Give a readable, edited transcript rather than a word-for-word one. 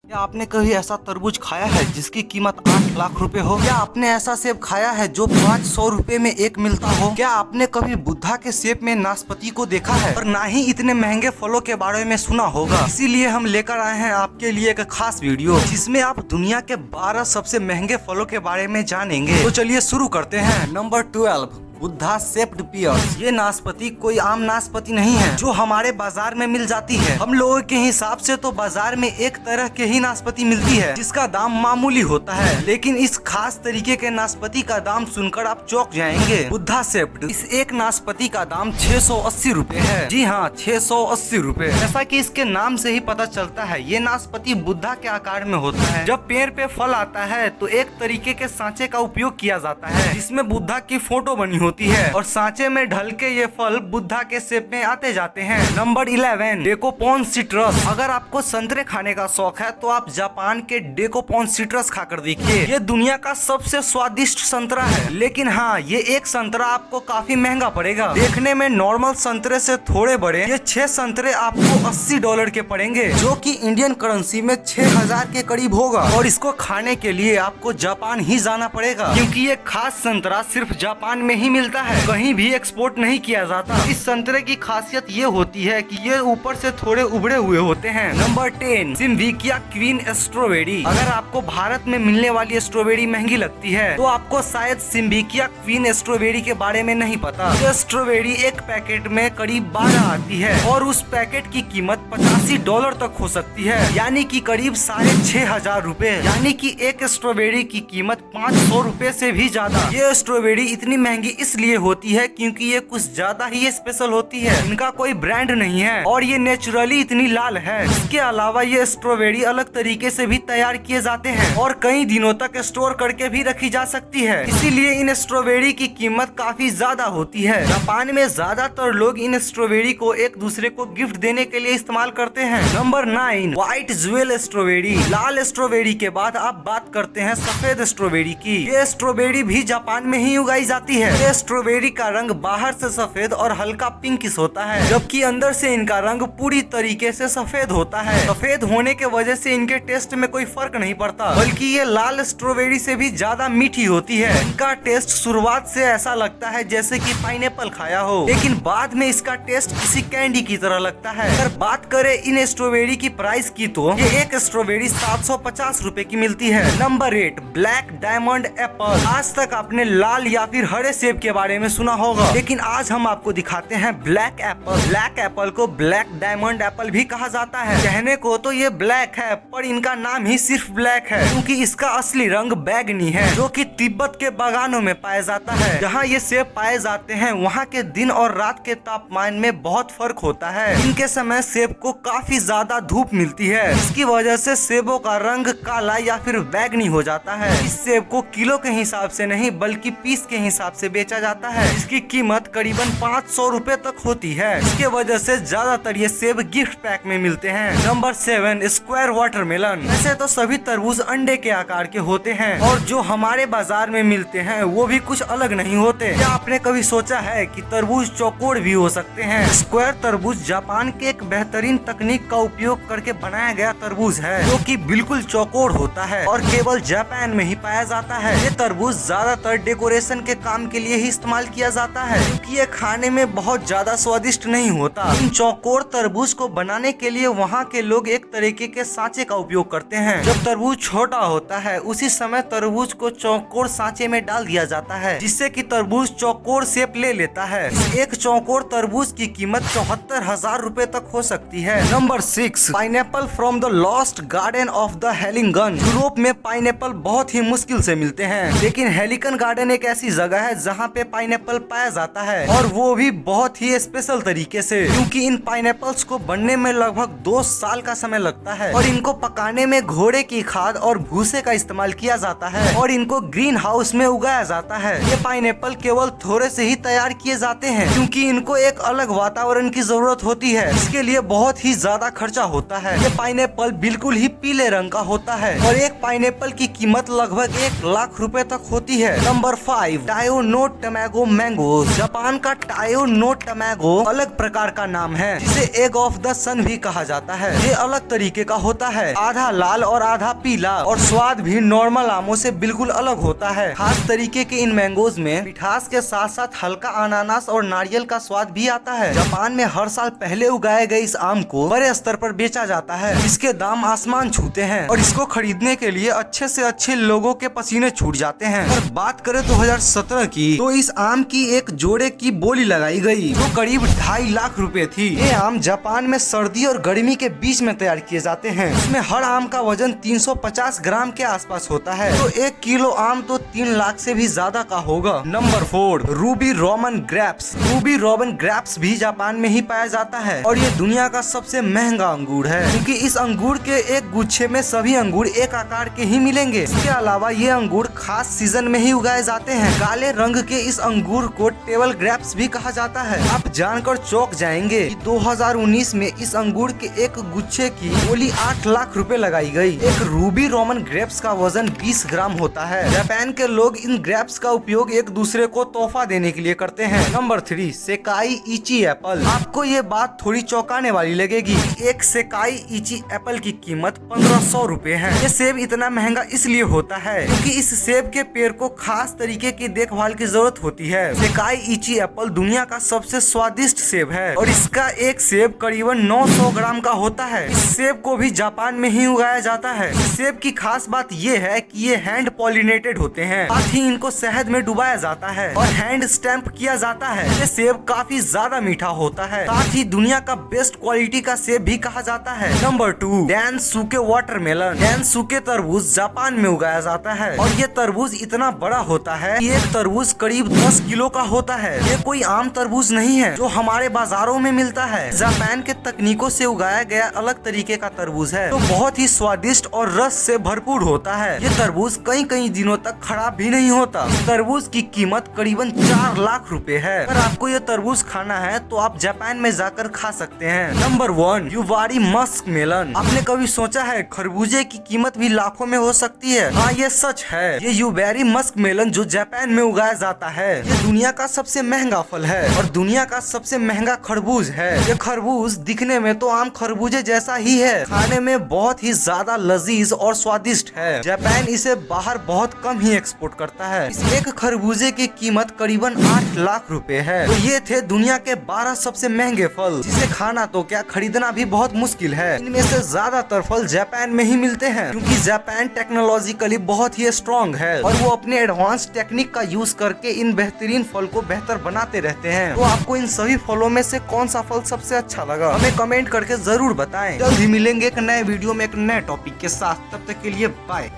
क्या आपने कभी ऐसा तरबूज खाया है जिसकी कीमत 8 लाख रुपए हो? क्या आपने ऐसा सेब खाया है जो 500 रुपए में एक मिलता हो? क्या आपने कभी बुद्धा के सेब में नाशपाती को देखा है? और ना ही इतने महंगे फलों के बारे में सुना होगा। इसीलिए हम लेकर आए हैं आपके लिए एक खास वीडियो जिसमें आप दुनिया के 12 सबसे महंगे फलों के बारे में जानेंगे। तो चलिए शुरू करते हैं। Number 12, Buddha shaped pears. ये नाशपाती कोई आम नाशपाती नहीं है जो हमारे बाजार में मिल जाती है। हम लोगों के हिसाब से तो बाजार में एक तरह के ही नाशपाती मिलती है जिसका दाम मामूली होता है, लेकिन इस खास तरीके के नाशपाती का दाम सुनकर आप चौंक जाएंगे। बुद्धा शेप्ड, इस एक नाशपाती का दाम 680 रुपए है। जी हाँ, 680 रुपए। जैसा कि इसके नाम से ही पता चलता है, ये नाशपाती बुद्धा के आकार में होता है। जब पेड़ पे फल आता है तो एक तरीके के सांचे का उपयोग किया जाता है जिसमें बुद्धा की फोटो बनी होती है और सांचे में ढल के ये फल बुद्धा के शेप में आते जाते हैं। Number 11, Dekopon citrus. अगर आपको संतरे खाने का शौक है तो आप जापान के डेकोपोन सिट्रस खाकर देखिए। ये दुनिया का सबसे स्वादिष्ट संतरा है, लेकिन हाँ, ये एक संतरा आपको काफी महंगा पड़ेगा। देखने में नॉर्मल संतरे से थोड़े बड़े ये 6 संतरे आपको $80 के पड़ेंगे, जो कि इंडियन करेंसी में 6000 के करीब होगा। और इसको खाने के लिए आपको जापान ही जाना पड़ेगा, क्योंकि ये खास संतरा सिर्फ जापान में ही मिलता है, कहीं भी एक्सपोर्ट नहीं किया जाता। इस संतरे की खासियत ये होती है कि ये ऊपर से थोड़े उबड़े हुए होते हैं। Number 10, Sembikiya queen strawberry. अगर आपको भारत में मिलने वाली स्ट्रॉबेरी महंगी लगती है तो आपको शायद सिम्बिकिया क्वीन स्ट्रॉबेरी के बारे में नहीं पता। ये स्ट्रॉबेरी एक पैकेट में करीब 12 आती है और उस पैकेट की कीमत $85 तक हो सकती है, यानी कि करीब 6500 रुपए। यानी कि एक स्ट्रॉबेरी की कीमत 500 रुपए से भी ज्यादा। ये स्ट्रॉबेरी इतनी महंगी इसलिए होती है क्योंकि ये कुछ ज्यादा ही स्पेशल होती है। इनका कोई ब्रांड नहीं है और ये नेचुरली इतनी लाल है। इसके अलावा ये स्ट्रॉबेरी अलग तरीके से भी तैयार किए जाते हैं और कई दिनों तक स्टोर करके भी रखी जा सकती है, इसीलिए इन स्ट्रॉबेरी की कीमत काफी ज्यादा होती है। जापान में ज्यादातर लोग इन स्ट्रॉबेरी को एक दूसरे को गिफ्ट देने के लिए इस्तेमाल करते हैं। Number 9, white jewel strawberry. लाल स्ट्रॉबेरी के बाद आप बात करते हैं सफेद स्ट्रॉबेरी की। ये स्ट्रॉबेरी भी जापान में ही उगाई जाती है। ये स्ट्रॉबेरी का रंग बाहर से सफेद और हल्का पिंकिश होता है, जबकि अंदर से इनका रंग पूरी तरीके से सफेद होता है। सफेद होने के वजह से इनके टेस्ट में कोई फर्क नहीं पड़ता, बल्कि ये लाल स्ट्रॉबेरी से भी ज्यादा मीठी होती है। इनका टेस्ट शुरुआत से ऐसा लगता है जैसे कि पाइनएप्पल खाया हो, लेकिन बाद में इसका टेस्ट किसी कैंडी की तरह लगता है। अगर बात करें इन स्ट्रॉबेरी की प्राइस की तो ये एक स्ट्रॉबेरी 750 रुपए की मिलती है। Number 8, black diamond Apple. आज तक आपने लाल या फिर हरे सेब के बारे में सुना होगा, लेकिन आज हम आपको दिखाते हैं ब्लैक एप्पल। ब्लैक एप्पल को ब्लैक डायमंड एप्पल भी कहा जाता है। कहने को तो ये ब्लैक है, पर इनका नाम ही सिर्फ ब्लैक है क्योंकि इसका असली रंग बैगनी है, जो कि तिब्बत के बागानों में पाया जाता है। जहाँ ये सेब पाए जाते हैं वहाँ के दिन और रात के तापमान में बहुत फर्क होता है। इनके समय सेब को काफी ज्यादा धूप मिलती है, इसकी वजह से सेबों का रंग काला या फिर बैगनी हो जाता है। इस सेब को किलो के हिसाब से नहीं बल्कि पीस के हिसाब से बेचा जाता है, जिसकी कीमत करीबन 500 रुपए तक होती है। इसके वजह से ज्यादातर ये सेब गिफ्ट पैक में मिलते हैं। Number 7, square watermelon. वैसे तो सभी तरबूज अंडे के आकार के होते हैं और जो हमारे बाजार में मिलते हैं वो भी कुछ अलग नहीं होते। क्या आपने कभी सोचा है कि तरबूज चौकोर भी हो सकते हैं? स्क्वायर तरबूज जापान के एक बेहतरीन तकनीक का उपयोग करके बनाया गया तरबूज है, जो कि बिल्कुल चौकोर होता है और केवल जापान में ही पाया जाता है। ये तरबूज ज्यादातर डेकोरेशन के काम के लिए ही इस्तेमाल किया जाता है, क्योंकि ये खाने में बहुत ज्यादा स्वादिष्ट नहीं होता। इन चौकोर तरबूज को बनाने के लिए वहाँ के लोग एक तरीके के सांचे का उपयोग करते हैं। जब तरबूज छोटा होता है उसी समय तरबूज को चौकोर सांचे में डाल दिया जाता है, जिससे कि तरबूज चौकोर शेप ले लेता है। एक चौकोर तरबूज की कीमत 74,000 रुपए तक हो सकती है। Number 6, pineapple from the lost garden of the Heligan. Europe में पाइनएप्पल बहुत ही मुश्किल से मिलते हैं, लेकिन हेलिगन गार्डन एक ऐसी जगह है जहाँ पे पाइनएप्पल पाया जाता है, और वो भी बहुत ही स्पेशल तरीके से, क्योंकि इन पाइनएप्पल्स को बनने में लगभग 2 साल का समय लगता है और इनको पकाने में घोड़े की खाद और भूसे का इस्तेमाल किया जाता है और इनको ग्रीन हाउस में उगाया जाता है। ये पाइनएप्पल केवल थोड़े से ही तैयार किए जाते हैं, क्योंकि इनको एक अलग वातावरण की जरूरत होती है। इसके लिए बहुत ही ज्यादा खर्चा होता है। ये पाइनएप्पल बिल्कुल ही पीले रंग का होता है और एक पाइनएप्पल की कीमत लगभग 1 लाख रुपए तक होती है। नंबर 5, डायोनोट टमैगो मैंगो। जापान का टायो नो टमैगो अलग प्रकार का नाम है, जिसे एग ऑफ द सन भी कहा जाता है। ये अलग तरीके का होता है, आधा लाल और आधा पीला, और स्वाद भी नॉर्मल आमों से बिल्कुल अलग होता है। खास तरीके के इन मैंगोज में मिठास के साथ साथ हल्का अनानास और नारियल का स्वाद भी आता है। जापान में हर साल पहले उगाए गए इस आम को बड़े स्तर पर बेचा जाता है। इसके दाम आसमान छूते हैं और इसको खरीदने के लिए अच्छे से अच्छे लोगों के पसीने छूट जाते हैं। और बात करें 2017 की, तो इस आम की एक जोड़े की बोली लगाई गई जो करीब 2.5 लाख रुपए थी। ये आम जापान में सर्दी और गर्मी के बीच में तैयार किए जाते हैं। इसमें हर आम का वजन 350 ग्राम के आसपास होता है, तो 1 किलो आम तो 3 लाख से भी ज्यादा का होगा। Number 4, Ruby Roman grapes. Ruby Roman grapes भी जापान में ही पाया जाता है और ये दुनिया का सबसे महंगा अंगूर है, क्योंकि इस अंगूर के एक गुच्छे में सभी अंगूर एक आकार के ही मिलेंगे। इसके अलावा ये अंगूर खास सीजन में ही उगाए जाते हैं। काले रंग के इस अंगूर को टेबल ग्रेप्स भी कहा जाता है। आप जानकर चौंक जाएंगे कि 2019 में इस अंगूर के एक गुच्छे की बोली 8 लाख रुपए लगाई गई। एक रूबी रोमन ग्रेप्स का वजन 20 ग्राम होता है। जापान के लोग इन ग्रेप्स का उपयोग एक दूसरे को तोहफा देने के लिए करते हैं। Number 3, Sekai Ichi apple. आपको ये बात थोड़ी चौंकाने वाली लगेगी। एक सेकाई इची एप्पल की कीमत 1500 रुपए है। ये सेब इतना महंगा इसलिए होता है क्योंकि इस सेब के पेड़ को खास तरीके की देखभाल की जरूरत होती है। सेकाई इची एप्पल दुनिया का सबसे स्वादिष्ट सेब है और इसका एक सेब करीबन 900 ग्राम का होता है। इस सेब को भी जापान में ही उगाया जाता है। इस सेब की खास बात ये है कि ये हैंड पॉलिनेटेड होते हैं, साथ ही इनको शहद में डुबाया जाता है और हैंड स्टैंप किया जाता है। ये सेब काफी ज्यादा मीठा होता है, साथ ही दुनिया का बेस्ट क्वालिटी का सेब भी कहा जाता है। Number 2, डैनसुके watermelon. डैनसुके तरबूज जापान में उगाया जाता है और ये तरबूज इतना बड़ा होता है कि एक तरबूज करीब 10 किलो का होता है। ये कोई आम तरबूज नहीं है जो हमारे बाजारों में मिलता है। जापान के तकनीकों से उगाया गया अलग तरीके का तरबूज है, तो बहुत ही स्वादिष्ट और रस से भरपूर होता है। ये तरबूज कई दिनों तक खराब भी नहीं होता। तरबूज की कीमत करीबन 4 लाख रुपए है। अगर आपको ये तरबूज खाना है तो आप जापान में जाकर खा सकते हैं। Number 1, Yubari musk melon. आपने कभी सोचा है खरबूजे की कीमत भी लाखों में हो सकती है? हाँ, ये सच है। ये युवेरी मस्क मेलन जो जापान में उगाया जाता है, ये दुनिया का सबसे महंगा फल है और दुनिया का सबसे महंगा खरबूज है। ये खरबूज दिखने में तो आम खरबूजे जैसा ही है, खाने में बहुत ही ज्यादा लजीज और स्वादिष्ट है। जापान इसे बाहर बहुत कम ही एक्सपोर्ट करता है। इस एक खरबूजे की कीमत करीबन 8 लाख रुपए है। तो ये थे दुनिया के 12 सबसे महंगे फल, जिसे खाना तो क्या खरीदना भी बहुत मुश्किल है। इनमें से ज्यादातर फल जापान में ही मिलते हैं, क्योंकि जापान टेक्नोलॉजिकली बहुत ही स्ट्रॉन्ग है और वो अपने एडवांस टेक्निक का यूज करके इन बेहतरीन फल को बेहतर बनाते रहते हैं। तो आपको इन सभी फलों में से कौन सा फल सबसे अच्छा लगा, हमें कमेंट करके जरूर बताएं। जल्द ही मिलेंगे एक नए वीडियो में एक नए टॉपिक के साथ। तब तक के लिए बाय।